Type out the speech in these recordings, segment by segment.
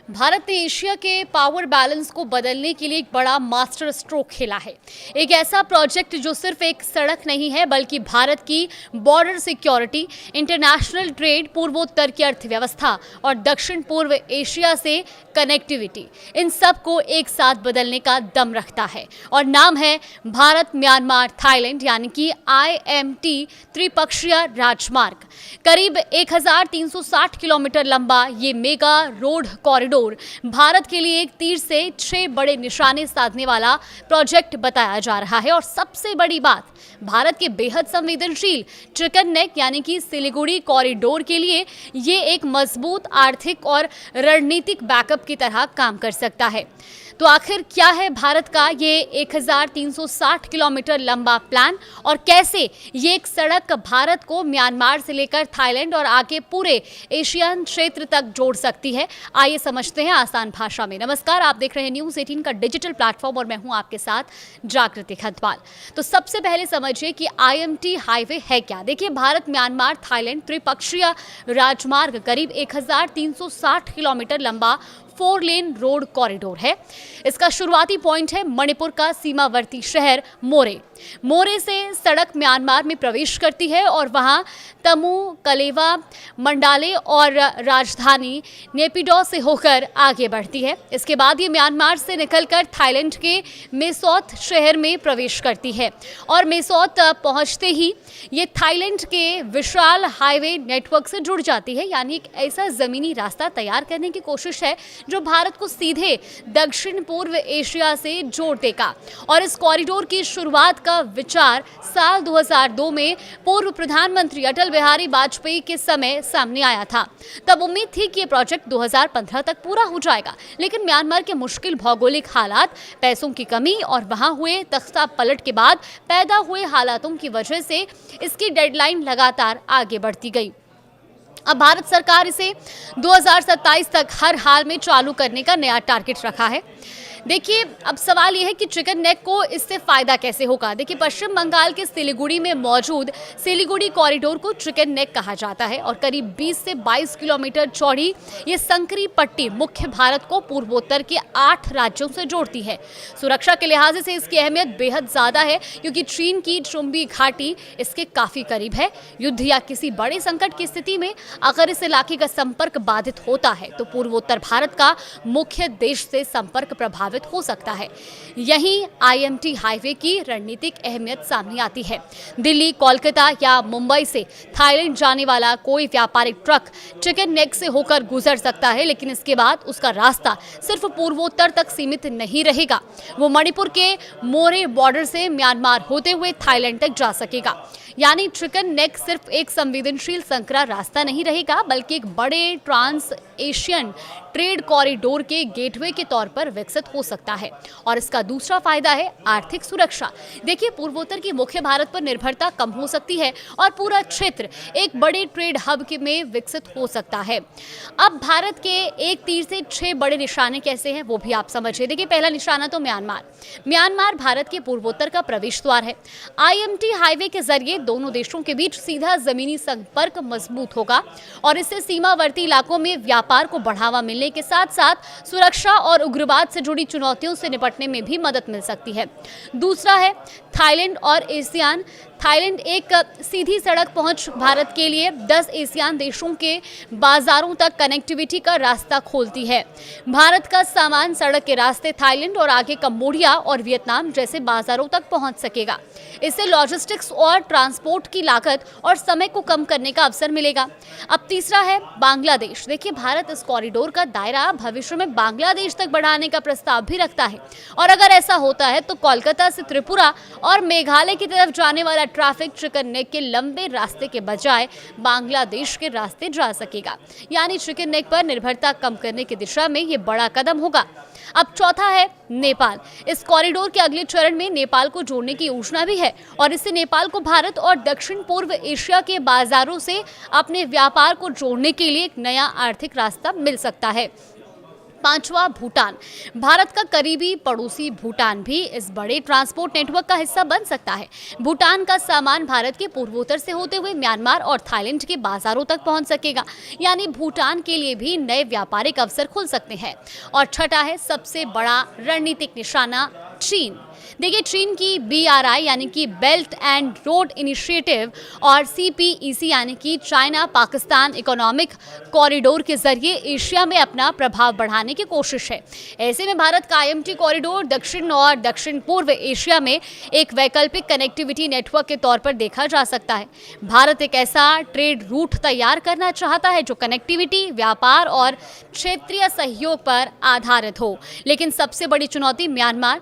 भारत ने एशिया के power balance को बदलने के लिए एक बड़ा मास्टर स्ट्रोक खेला है। एक ऐसा प्रोजेक्ट जो सिर्फ एक सड़क नहीं है बल्कि भारत की बॉर्डर सिक्योरिटी, इंटरनेशनल ट्रेड, पूर्वोत्तर की अर्थव्यवस्था और दक्षिण पूर्व एशिया से कनेक्टिविटी, इन सब को एक साथ बदलने का दम रखता है और नाम है भारत म्यांमार थाईलैंड यानी कि IMT त्रिपक्षीय राजमार्ग। करीब 1360 किलोमीटर लंबा ये मेगा रोड कॉरिडोर भारत के लिए एक तीर से 6 बड़े निशाने साधने वाला प्रोजेक्ट बताया जा रहा है। और सबसे बड़ी बात, भारत के बेहद संवेदनशील चिकन नेक यानी कि सिलीगुड़ी कॉरिडोर के लिए ये एक मजबूत आर्थिक और रणनीतिक बैकअप की तरह काम कर सकता है। तो आखिर क्या है भारत का ये 1360 किलोमीटर लंबा प्लान और कैसे ये एक सड़क भारत को म्यांमार से लेकर थाईलैंड और आगे पूरे एशियन क्षेत्र तक जोड़ सकती है? आइए समझते हैं आसान भाषा में। नमस्कार, आप देख रहे हैं न्यूज़ 18 का डिजिटल प्लेटफॉर्म और मैं हूं आपके साथ जागृति खतवाल। तो सबसे पहले समझिए कि IMT हाईवे है क्या। देखिए, भारत म्यांमार थाईलैंड त्रिपक्षीय राजमार्ग करीब 1360 किलोमीटर लंबा 4 लेन रोड कॉरिडोर है। इसका शुरुआती पॉइंट है मणिपुर का सीमावर्ती शहर मोरे। मोरे से सड़क म्यांमार में प्रवेश करती है और वहां तमू, कलेवा, मंडाले और राजधानी नेपिडो से होकर आगे बढ़ती है। इसके बाद ये म्यांमार से निकलकर थाईलैंड के मेसोत शहर में प्रवेश करती है और मेसोत पहुंचते ही ये थाईलैंड के विशाल हाईवे नेटवर्क से जुड़ जाती है। यानी एक ऐसा जमीनी रास्ता तैयार करने की कोशिश है जो भारत को सीधे दक्षिण पूर्व एशिया से जोड़ देगा। और इस कॉरिडोर की शुरुआत का विचार साल 2002 में पूर्व प्रधानमंत्री अटल बिहारी वाजपेयी के समय सामने आया था। तब उम्मीद थी कि ये प्रोजेक्ट 2015 तक पूरा हो जाएगा, लेकिन म्यांमार के मुश्किल भौगोलिक हालात, पैसों की कमी और वहां हुए तख्ता पलट के बाद पैदा हुए हालातों की वजह से इसकी डेडलाइन लगातार आगे बढ़ती गई। अब भारत सरकार इसे 2027 तक हर हाल में चालू करने का नया टारगेट रखा है। देखिए, अब सवाल यह है कि चिकन नेक को इससे फायदा कैसे होगा। देखिए, पश्चिम बंगाल के सिलीगुड़ी में मौजूद सिलीगुड़ी कॉरिडोर को चिकन नेक कहा जाता है और करीब 20 से 22 किलोमीटर चौड़ी ये संकरी पट्टी मुख्य भारत को पूर्वोत्तर के 8 राज्यों से जोड़ती है। सुरक्षा के लिहाज से इसकी अहमियत बेहद ज्यादा है क्योंकि चीन की चुंबी घाटी इसके काफी करीब है। युद्ध या किसी बड़े संकट की स्थिति में अगर इस इलाके का संपर्क बाधित होता है तो पूर्वोत्तर भारत का मुख्य देश से संपर्क प्रभावित हो सकता है। यहीं IMT हाईवे की रणनीतिक अहमियत सामने आती है। दिल्ली, कोलकाता या मुंबई से थाईलैंड जाने वाला कोई व्यापारिक ट्रक चिकन नेक से होकर गुजर सकता है, लेकिन इसके बाद उसका रास्ता सिर्फ पूर्वोत्तर तक सीमित नहीं रहेगा। वो मणिपुर के मोरे बॉर्डर से म्यांमार होते हुए थाईलैंड तक जा सकेगा। यानी चिकन नेक सिर्फ एक संवेदनशील संकरा रास्ता नहीं रहेगा बल्कि एक बड़े ट्रांस एशियन ट्रेड कॉरिडोर के गेटवे के तौर पर विकसित हो सकता है। और इसका दूसरा फायदा है आर्थिक सुरक्षा। देखिए, पूर्वोत्तर की मुख्य भारत पर निर्भरता कम हो सकती है और पूरा क्षेत्र एक बड़े ट्रेड हब में विकसित हो सकता है। अब भारत के एक तीर से 6 बड़े निशाने कैसे हैं वो भी आप समझिए। देखिए, पहला निशाना तो म्यांमार भारत के पूर्वोत्तर का प्रवेश द्वार है। IMT हाईवे के जरिए दोनों देशों के बीच सीधा जमीनी संपर्क मजबूत होगा और इससे सीमावर्ती इलाकों में व्यापार को बढ़ावा मिलने के साथ साथ सुरक्षा और उग्रवाद से जुड़ी चुनौतियों से निपटने में भी मदद मिल सकती है। दूसरा है थाईलैंड और एशियान। थाईलैंड एक सीधी सड़क पहुंच भारत के लिए 10 एशियान देशों के बाजारों तक कनेक्टिविटी का रास्ता खोलती है। भारत का सामान सड़क के रास्ते थाईलैंड और आगे कंबोडिया और वियतनाम जैसे बाजारों तक पहुंच सकेगा। इससे लॉजिस्टिक्स और ट्रांसपोर्ट की लागत और समय को कम करने का अवसर मिलेगा। अब तीसरा है बांग्लादेश। देखिए, भारत इस कॉरिडोर का दायरा भविष्य में बांग्लादेश तक बढ़ाने का प्रस्ताव भी रखता है और अगर ऐसा होता है तो कोलकाता से त्रिपुरा और मेघालय की तरफ जाने वाला ट्रैफिक चिकन नेक के लंबे रास्ते के बजाय बांग्लादेश के रास्ते जा सकेगा। यानी चिकन नेक पर निर्भरता कम करने की दिशा में ये बड़ा कदम होगा। अब चौथा है नेपाल। इस कॉरिडोर के अगले चरण में नेपाल को जोड़ने की योजना भी है और इससे नेपाल को भारत और दक्षिण पूर्व एशिया के बाजारों से अपने व्यापार को जोड़ने के लिए एक नया आर्थिक रास्ता मिल सकता है। पांचवा, भूटान। भारत का करीबी पड़ोसी भूटान भी इस बड़े ट्रांसपोर्ट नेटवर्क का हिस्सा बन सकता है। भूटान का सामान भारत के पूर्वोत्तर से होते हुए म्यांमार और थाईलैंड के बाजारों तक पहुंच सकेगा, यानी भूटान के लिए भी नए व्यापारिक अवसर खुल सकते हैं। और छठा है सबसे बड़ा रणनीतिक निशाना, चीन। देखिए, चीन की BRI यानी कि बेल्ट एंड रोड इनिशिएटिव और CPEC यानी कि चाइना पाकिस्तान इकोनॉमिक कॉरिडोर के जरिए एशिया में अपना प्रभाव बढ़ाने की कोशिश है। ऐसे में भारत का IMT कॉरिडोर दक्षिण और दक्षिण पूर्व एशिया में एक वैकल्पिक कनेक्टिविटी नेटवर्क के तौर पर देखा जा सकता है। भारत एक ऐसा ट्रेड रूट तैयार करना चाहता है जो कनेक्टिविटी, व्यापार और क्षेत्रीय सहयोग पर आधारित हो। लेकिन सबसे बड़ी चुनौती म्यांमार।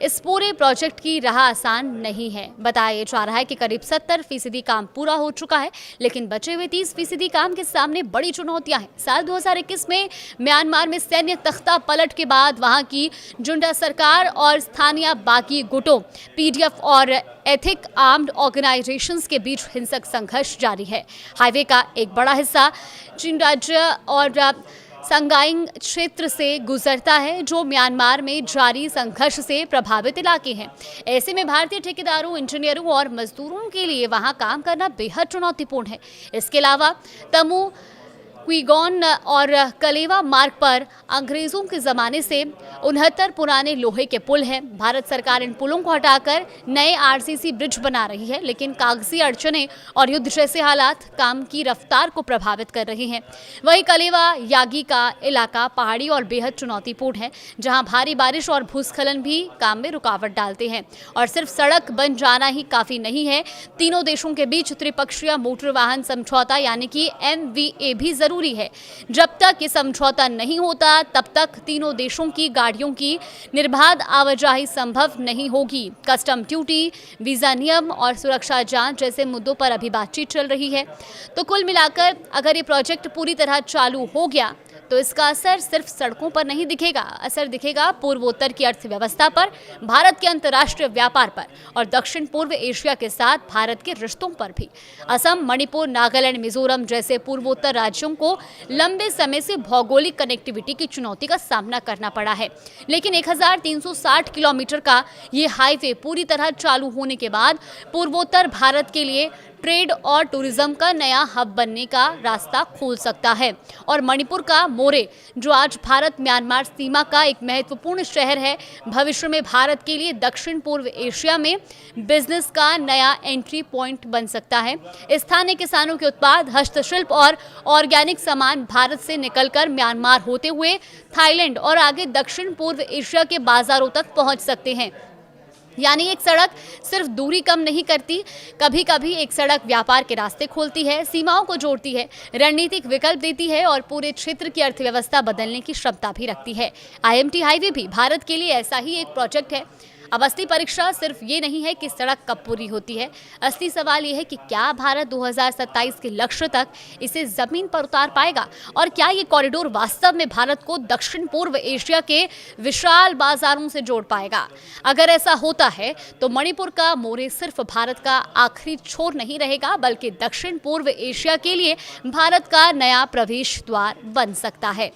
इस पूरे प्रोजेक्ट की राह आसान नहीं है। बताया जा रहा है कि करीब 70% काम पूरा हो चुका है, लेकिन बचे हुए 30% काम के सामने बड़ी चुनौतियां हैं। साल 2021 में म्यांमार में सैन्य तख्ता पलट के बाद वहां की जुंटा सरकार और स्थानीय बागी गुटों PDF और एथिक आर्म्ड ऑर्गेनाइजेशंस के बीच हिंसक संघर्ष जारी है। हाईवे का एक बड़ा हिस्सा चीन राज्य और संगाइंग क्षेत्र से गुजरता है, जो म्यांमार में जारी संघर्ष से प्रभावित इलाके हैं। ऐसे में भारतीय ठेकेदारों, इंजीनियरों और मजदूरों के लिए वहां काम करना बेहद चुनौतीपूर्ण है। इसके अलावा तमू, क्विगोन और कलेवा मार्ग पर अंग्रेजों के ज़माने से 69 पुराने लोहे के पुल हैं। भारत सरकार इन पुलों को हटाकर नए RCC ब्रिज बना रही है, लेकिन कागजी अड़चनें और युद्ध जैसे हालात काम की रफ्तार को प्रभावित कर रहे हैं। वहीं कलेवा यागी का इलाका पहाड़ी और बेहद चुनौतीपूर्ण है, जहां भारी बारिश और भूस्खलन भी काम में रुकावट डालते हैं। और सिर्फ सड़क बन जाना ही काफ़ी नहीं है, तीनों देशों के बीच त्रिपक्षीय मोटर वाहन समझौता यानी कि MVA भी जरूरी है। जब तक ये समझौता नहीं होता, तब तक तीनों देशों की गाड़ियों की निर्बाध आवाजाही संभव नहीं होगी। कस्टम ड्यूटी, वीजा नियम और सुरक्षा जांच जैसे मुद्दों पर अभी बातचीत चल रही है। तो कुल मिलाकर अगर ये प्रोजेक्ट पूरी तरह चालू हो गया तो इसका असर सिर्फ सड़कों पर नहीं दिखेगा, असर दिखेगा पूर्वोत्तर की अर्थव्यवस्था पर, भारत के अंतर्राष्ट्रीय व्यापार पर और दक्षिण पूर्व एशिया के साथ भारत के रिश्तों पर भी। असम, मणिपुर, नागालैंड, मिजोरम जैसे पूर्वोत्तर राज्यों को लंबे समय से भौगोलिक कनेक्टिविटी की चुनौती का सामना करना पड़ा है, लेकिन 1360 किलोमीटर का ये हाईवे पूरी तरह चालू होने के बाद पूर्वोत्तर भारत के लिए ट्रेड और टूरिज्म का नया हब बनने का रास्ता खोल सकता है। और मणिपुर का मोरे, जो आज भारत म्यांमार सीमा का एक महत्वपूर्ण शहर है, भविष्य में भारत के लिए दक्षिण पूर्व एशिया में बिजनेस का नया एंट्री पॉइंट बन सकता है। स्थानीय किसानों के उत्पाद, हस्तशिल्प और ऑर्गेनिक सामान भारत से निकलकर म्यांमार होते हुए थाईलैंड और आगे दक्षिण पूर्व एशिया के बाजारों तक पहुंच सकते हैं। यानी एक सड़क सिर्फ दूरी कम नहीं करती, कभी कभी एक सड़क व्यापार के रास्ते खोलती है, सीमाओं को जोड़ती है, रणनीतिक विकल्प देती है और पूरे क्षेत्र की अर्थव्यवस्था बदलने की क्षमता भी रखती है। IMT हाईवे भी भारत के लिए ऐसा ही एक प्रोजेक्ट है। अब असली परीक्षा सिर्फ ये नहीं है कि सड़क कब पूरी होती है, असली सवाल ये है कि क्या भारत 2027 के लक्ष्य तक इसे जमीन पर उतार पाएगा और क्या ये कॉरिडोर वास्तव में भारत को दक्षिण पूर्व एशिया के विशाल बाजारों से जोड़ पाएगा। अगर ऐसा होता है तो मणिपुर का मोरे सिर्फ भारत का आखिरी छोर नहीं रहेगा, बल्कि दक्षिण पूर्व एशिया के लिए भारत का नया प्रवेश द्वार बन सकता है।